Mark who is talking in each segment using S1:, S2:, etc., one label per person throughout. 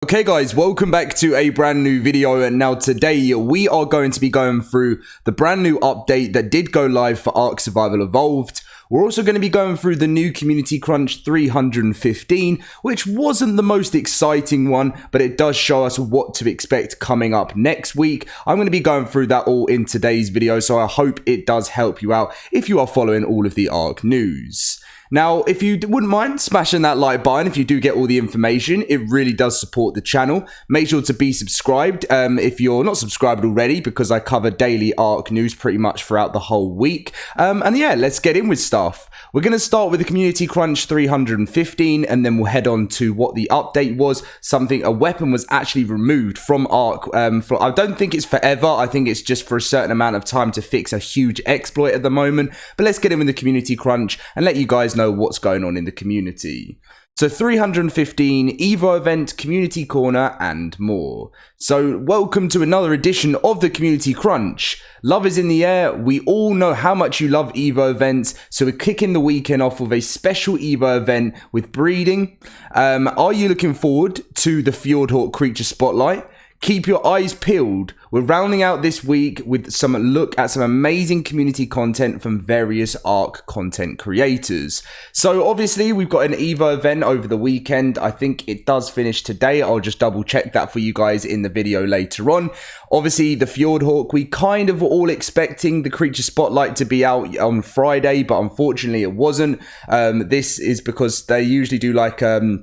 S1: Okay guys, welcome back to a brand new video, and now today we are going to be going through the brand new update that did go live for ARK Survival Evolved. We're also going to be going through the new Community Crunch 315, which wasn't the most exciting one, but it does show us what to expect coming up next week. I'm going to be going through that all in today's video, so I hope it does help you out if you are following all of the ARK news. Now, if you wouldn't mind smashing that like button, if you do get all the information, it really does support the channel. Make sure to be subscribed if you're not subscribed already, because I cover daily ARK news pretty much throughout the whole week. And yeah, let's get in with stuff. We're going to start with the Community Crunch 315, and then we'll head on to what the update was. A weapon was actually removed from ARK. I don't think it's forever. I think it's just for a certain amount of time to fix a huge exploit at the moment. But let's get in with the Community Crunch and let you guys know what's going on in the community. So 315, Evo event, community corner, and more. So welcome to another edition of the Community Crunch. Love is in the air. We all know how much you love Evo events, so we're kicking the weekend off with a special Evo event with breeding. Are you looking forward to the FjordHAWK creature spotlight? Keep your eyes peeled. We're rounding out this week with some look at some amazing community content from various ARK content creators. So obviously we've got an Evo event over the weekend. I think it does finish today. I'll just double check that for you guys in the video later on. Obviously the FjordHAWK, we kind of were all expecting the creature spotlight to be out on Friday, but unfortunately it wasn't. This is because they usually do like a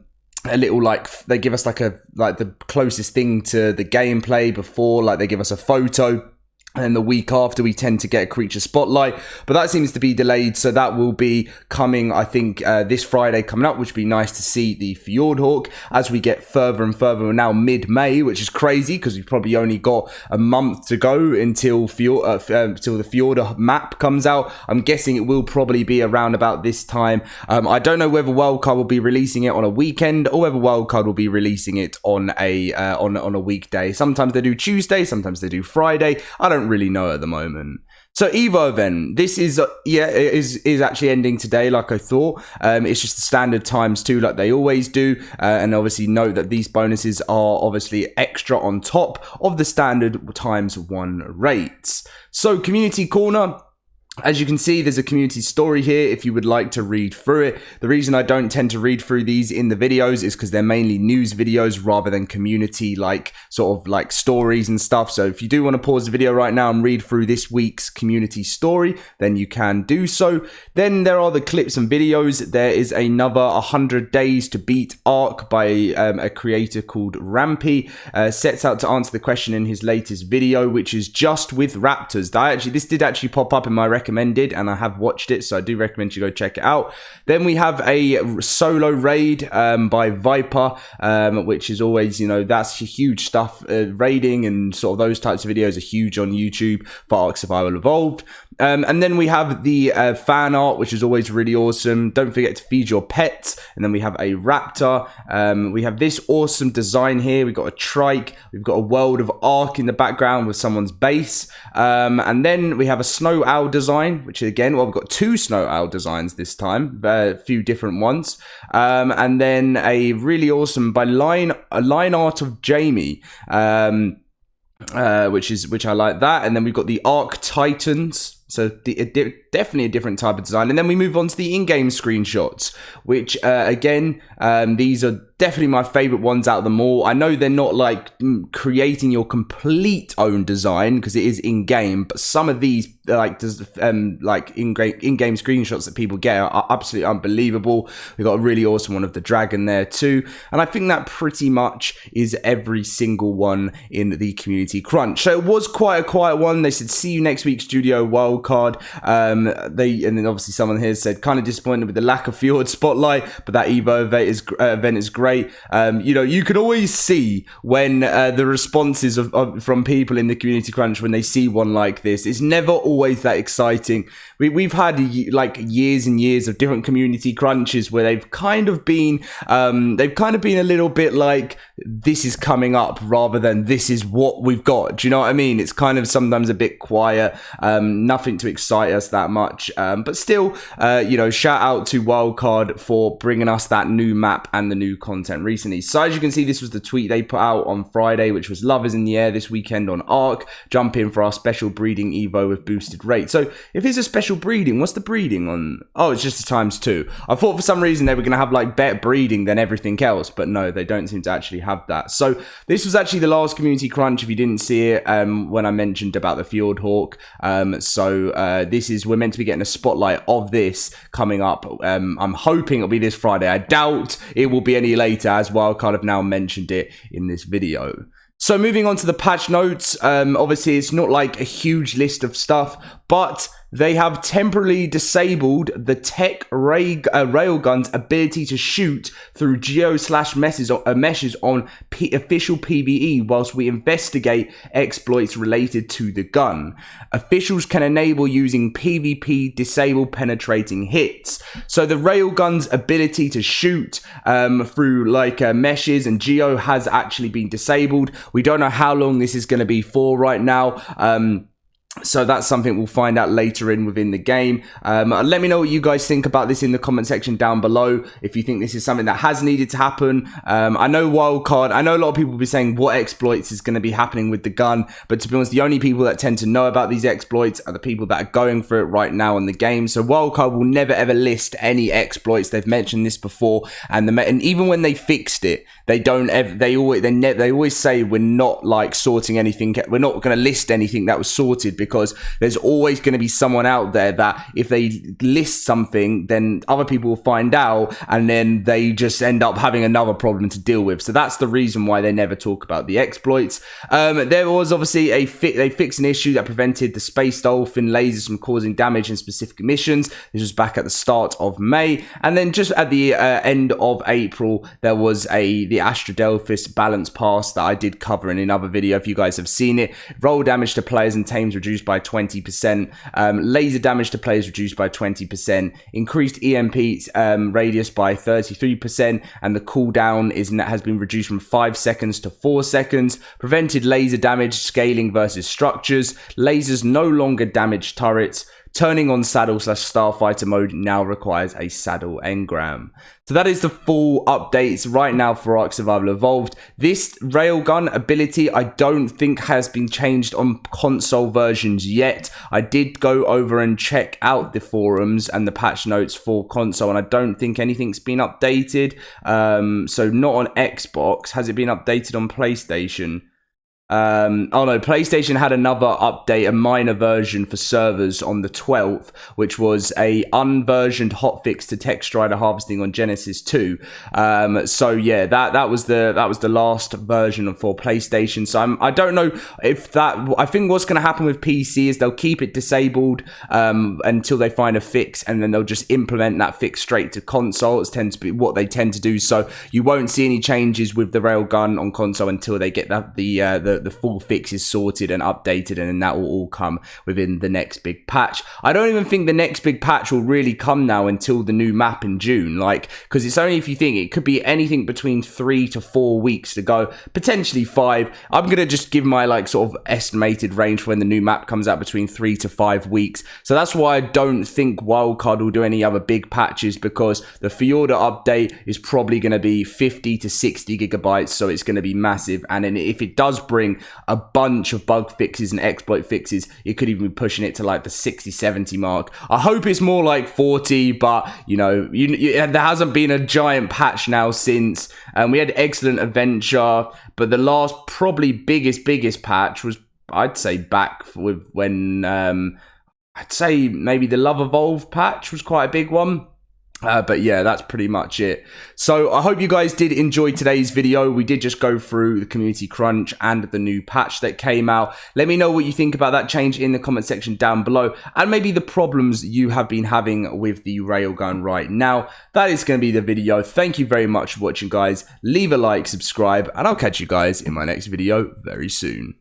S1: little, like, they give us like the closest thing to the gameplay before, like they give us a photo, and then the week after we tend to get a creature spotlight, but that seems to be delayed, so that will be coming, I think, this Friday coming up, which would be nice to see the FjordHAWK as we get further and further. We're now mid-May, which is crazy because we've probably only got a month to go until the Fjord map comes out. I'm guessing it will probably be around about this time. I don't know whether Wildcard will be releasing it on a weekend or whether Wildcard will be releasing it on a weekday. Sometimes they do Tuesday, sometimes they do Friday. I don't really know at the moment. So Evo event, this is is actually ending today, like I thought. It's just the standard times 2, like they always do, and obviously note that these bonuses are obviously extra on top of the standard times 1 rates. So community corner. As you can see, there's a community story here if you would like to read through it. The reason I don't tend to read through these in the videos is because they're mainly news videos rather than community, like, sort of like stories and stuff. So if you do want to pause the video right now and read through this week's community story, then you can do so. Then there are the clips and videos. There is another 100 Days to Beat ARK by a creator called Rampy. Sets out to answer the question in his latest video, which is just with raptors. This did actually pop up in my recommended, and I have watched it, so I do recommend you go check it out. Then we have a solo raid by Viper, which is always, you know, that's huge stuff. Raiding and sort of those types of videos are huge on YouTube for ARK Survival Evolved. And then we have the fan art, which is always really awesome. Don't forget to feed your pets. And then we have a raptor. We have this awesome design here. We've got a trike. We've got a world of ARK in the background with someone's base. And then we have a snow owl design, which again, well, we've got 2 snow owl designs this time, a few different ones. And then a really awesome line art of Jamie. Which I like that. And then we've got the ARK Titans. So definitely a different type of design. And then we move on to the in-game screenshots, which again, these are definitely my favorite ones out of them all. I know they're not like creating your complete own design because it is in-game, but some of these like in-game screenshots that people get are absolutely unbelievable. We've got a really awesome one of the dragon there too, and I think that pretty much is every single one in the Community Crunch. So it was quite a quiet one. They said see you next week, Studio Wildcard. And then obviously someone here said kind of disappointed with the lack of Fjord spotlight, but that Evo event is great. You know, you can always see when the responses from people in the Community Crunch when they see one like this. It's never always that exciting. We've had like years and years of different Community Crunches where they've kind of been a little bit like this is coming up rather than this is what we've got. Do you know what I mean? It's kind of sometimes a bit quiet, nothing to excite us that much, but still, you know, shout out to Wildcard for bringing us that new map and the new content recently. So as you can see, this was the tweet they put out on Friday, which was love is in the air this weekend on ARK. Jump in for our special breeding evo with boosted rate. So if it's a special breeding, what's the breeding on? Oh, it's just a ×2. I thought for some reason they were going to have like better breeding than everything else, but no, they don't seem to actually have that. So this was actually the last community crunch if you didn't see it when I mentioned about the FjordHAWK. This is, we're meant to be getting a spotlight of this coming up. I'm hoping it'll be this Friday. I doubt it will be any later, as Wildcard have now mentioned it in this video. So moving on to the patch notes, obviously it's not like a huge list of stuff, but they have temporarily disabled the tech railgun's ability to shoot through geo/meshes on official PvE whilst we investigate exploits related to the gun. Officials can enable using PvP disable penetrating hits. So the railgun's ability to shoot through like meshes and geo has actually been disabled. We don't know how long this is going to be for right now. So that's something we'll find out later within the game. Let me know what you guys think about this in the comment section down below. If you think this is something that has needed to happen. I know Wildcard, I know a lot of people will be saying what exploits is going to be happening with the gun. But to be honest, the only people that tend to know about these exploits are the people that are going for it right now in the game. So Wildcard will never ever list any exploits. They've mentioned this before. And even when they fixed it, they don't ever, they always say we're not like sorting anything. We're not going to list anything that was sorted, because there's always going to be someone out there that if they list something, then other people will find out, and then they just end up having another problem to deal with. So that's the reason why they never talk about the exploits. There was obviously they fixed an issue that prevented the Space Dolphin lasers from causing damage in specific missions. This was back at the start of May, and then just at the end of April, there was the Astrodelphis balance pass that I did cover in another video. If you guys have seen it, roll damage to players and tames reduced by 20%, laser damage to players reduced by 20%, increased EMP radius by 33%, and the cooldown has been reduced from 5 seconds to 4 seconds, prevented laser damage scaling versus structures, lasers no longer damage turrets, turning on saddle/starfighter mode now requires a saddle engram. So that is the full updates right now for ARK Survival Evolved. This railgun ability I don't think has been changed on console versions yet. I did go over and check out the forums and the patch notes for console, and I don't think anything's been updated. So not on Xbox. Has it been updated on PlayStation? Oh no, PlayStation had another update, a minor version for servers on the 12th, which was a unversioned hotfix to text strider harvesting on Genesis 2. So yeah, that was the last version for PlayStation. So I don't know if that. I think what's going to happen with PC is they'll keep it disabled until they find a fix, and then they'll just implement that fix straight to console. It tends to be what they tend to do. So you won't see any changes with the railgun on console until they get the full fix is sorted and updated, and then that will all come within the next big patch. I don't even think the next big patch will really come now until the new map in June, like, because it's only, if you think, it could be anything between 3 to 4 weeks to go, potentially 5. I'm gonna just give my like sort of estimated range for when the new map comes out, between 3 to 5 weeks. So that's why I don't think Wildcard will do any other big patches, because the Fjorda update is probably going to be 50 to 60 gigabytes, so it's going to be massive. And then if it does bring a bunch of bug fixes and exploit fixes, it could even be pushing it to like the 60-70 mark. I hope it's more like 40, but you know, there hasn't been a giant patch now since, we had Excellent Adventure, but the last probably biggest patch was, I'd say, back with when I'd say maybe the Love Evolved patch was quite a big one. But yeah, that's pretty much it. So I hope you guys did enjoy today's video. We did just go through the community crunch and the new patch that came out. Let me know what you think about that change in the comment section down below, and maybe the problems you have been having with the railgun right now. That is going to be the video. Thank you very much for watching, guys. Leave a like, subscribe, and I'll catch you guys in my next video very soon.